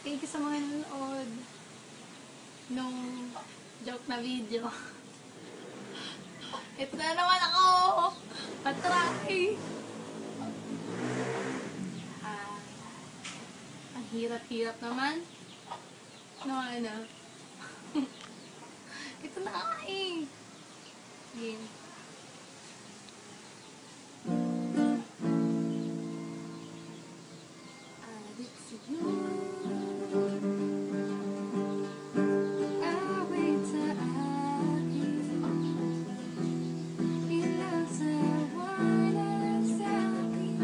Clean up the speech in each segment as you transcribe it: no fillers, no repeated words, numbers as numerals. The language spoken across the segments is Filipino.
Thank you sa mga nanonood nung joke na video. Ito na naman ako! Patry! Ang hirap-hirap naman. Ano? Ito na nga eh. Game. It's you. Awit sa akin. Ilang sa wala sa akin.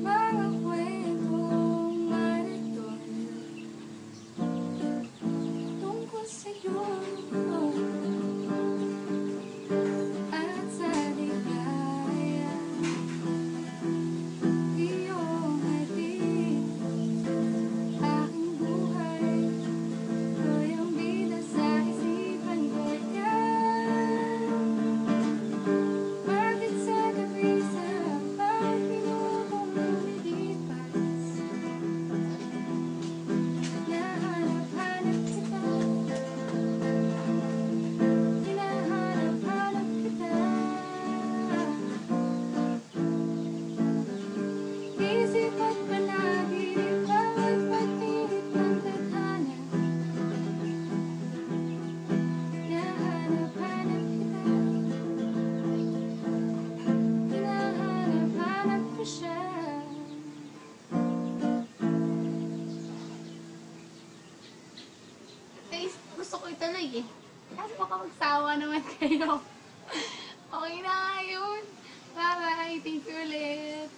Mga kwentong maraton. Tungkol sa'yo. At sa ligaya. Iyong hatid. Aking buhay. Ko'y ang bida sa isipan ko yan. Bakit sa gabi sa pagpinupong lumilipas? Hinahanap-hanap kita. Hinahanap-hanap kita. Isip at panaginip, bawat pagpilit ng tadhana. Hinahanap-hanap kita. Hinahanap-hanap ko siya. Guys, gusto ko ituloy eh. Kasi baka magsawa naman kayo. Okay na nga yun. Bye-bye. Thank you ulit.